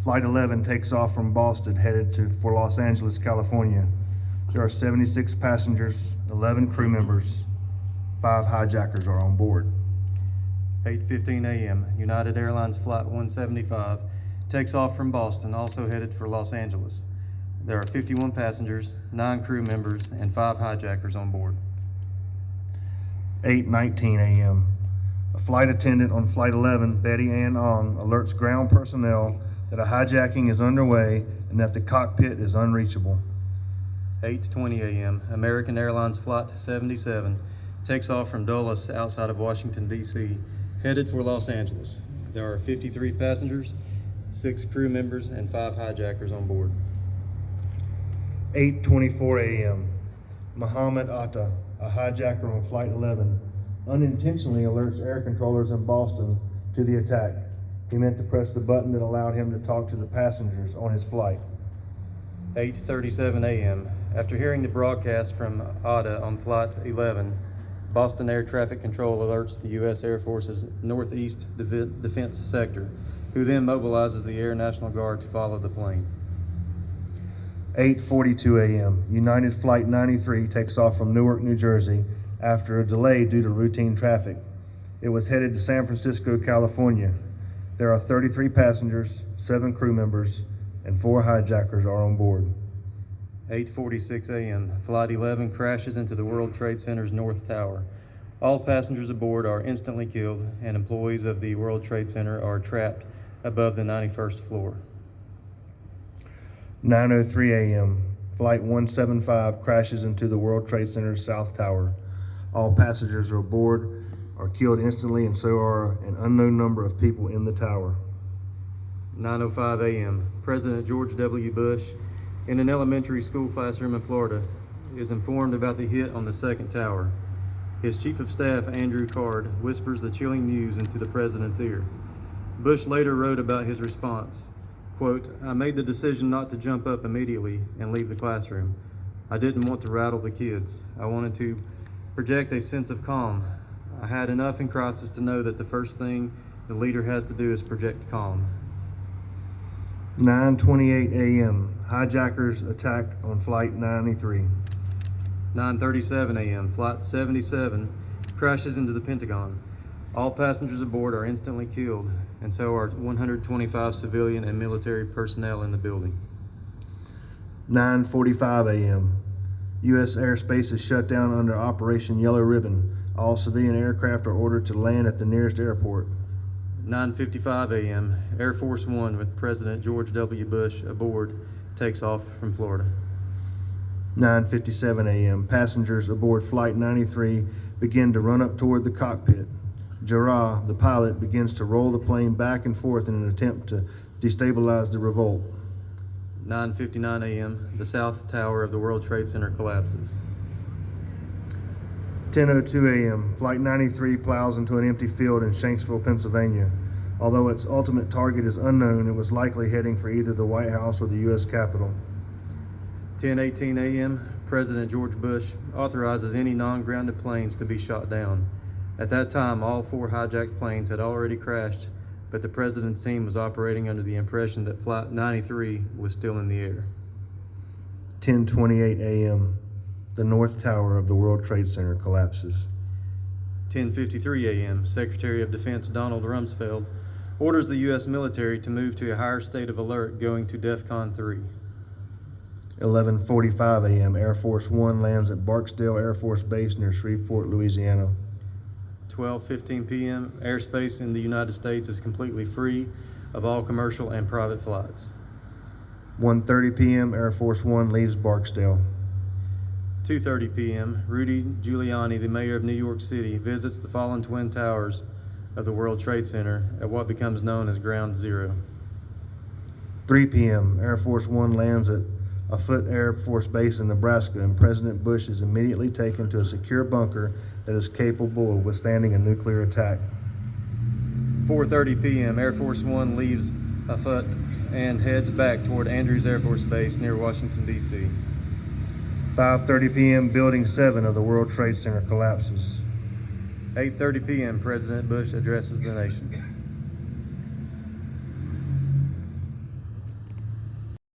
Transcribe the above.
Flight 11 takes off from Boston headed for Los Angeles, California. There are 76 passengers, 11 crew members, 5 hijackers are on board. 8:15 a.m. United Airlines Flight 175 takes off from Boston, also headed for Los Angeles. There are 51 passengers, 9 crew members, and 5 hijackers on board. 8:19 a.m. A flight attendant on Flight 11, Betty Ann Ong, alerts ground personnel that a hijacking is underway and that the cockpit is unreachable. 8:20 a.m. American Airlines Flight 77 takes off from Dulles outside of Washington, D.C., headed for Los Angeles. There are 53 passengers, 6 crew members, and 5 hijackers on board. 8:24 a.m. Muhammad Atta, a hijacker on Flight 11, unintentionally alerts air controllers in Boston to the attack. He meant to press the button that allowed him to talk to the passengers on his flight. 8:37 a.m. After hearing the broadcast from Atta on Flight 11, Boston Air Traffic Control alerts the U.S. Air Force's Northeast Defense Sector, who then mobilizes the Air National Guard to follow the plane. 8:42 a.m. United Flight 93 takes off from Newark, New Jersey after a delay due to routine traffic. It was headed to San Francisco, California. There are 33 passengers, 7 crew members, and 4 hijackers are on board. 8:46 a.m. Flight 11 crashes into the World Trade Center's North Tower. All passengers aboard are instantly killed, and employees of the World Trade Center are trapped above the 91st floor. 9:03 a.m. Flight 175 crashes into the World Trade Center's South Tower. All passengers aboard are killed instantly, and so are an unknown number of people in the tower. 9:05 a.m. President George W. Bush, in an elementary school classroom in Florida, is informed about the hit on the second tower. His chief of staff, Andrew Card, whispers the chilling news into the president's ear. Bush later wrote about his response, quote, "I made the decision not to jump up immediately and leave the classroom. I didn't want to rattle the kids. I wanted to project a sense of calm. I had enough in crisis to know that the first thing the leader has to do is project calm." 9:28 a.m. Hijackers attack on Flight 93. 9:37 a.m. Flight 77 crashes into the Pentagon. All passengers aboard are instantly killed, and so are 125 civilian and military personnel in the building. 9:45 a.m. U.S. airspace is shut down under Operation Yellow Ribbon. All civilian aircraft are ordered to land at the nearest airport. 9:55 a.m. Air Force One with President George W. Bush aboard takes off from Florida. 9:57 a.m. Passengers aboard Flight 93 begin to run up toward the cockpit. Jarrah, the pilot, begins to roll the plane back and forth in an attempt to destabilize the revolt. 9:59 a.m. The South Tower of the World Trade Center collapses. 10:02 a.m. Flight 93 plows into an empty field in Shanksville, Pennsylvania. Although its ultimate target is unknown, it was likely heading for either the White House or the U.S. Capitol. 10:18 a.m. President George Bush authorizes any non-grounded planes to be shot down. At that time, all 4 hijacked planes had already crashed, but the president's team was operating under the impression that Flight 93 was still in the air. 10:28 a.m. The North Tower of the World Trade Center collapses. 10:53 a.m. Secretary of Defense Donald Rumsfeld orders the U.S. military to move to a higher state of alert, going to DEFCON 3. 11:45 a.m. Air Force One lands at Barksdale Air Force Base near Shreveport, Louisiana. 12:15 p.m. Airspace in the United States is completely free of all commercial and private flights. 1:30 p.m. Air Force One leaves Barksdale. 2:30 p.m. Rudy Giuliani, the mayor of New York City, visits the fallen twin towers of the World Trade Center at what becomes known as Ground Zero. 3 p.m. Air Force One lands at a Foote Air Force Base in Nebraska, and President Bush is immediately taken to a secure bunker that is capable of withstanding a nuclear attack. 4:30 p.m. Air Force One leaves Foote and heads back toward Andrews Air Force Base near Washington, D.C. 5:30 p.m. Building 7 of the World Trade Center collapses. 8:30 p.m. President Bush addresses the nation.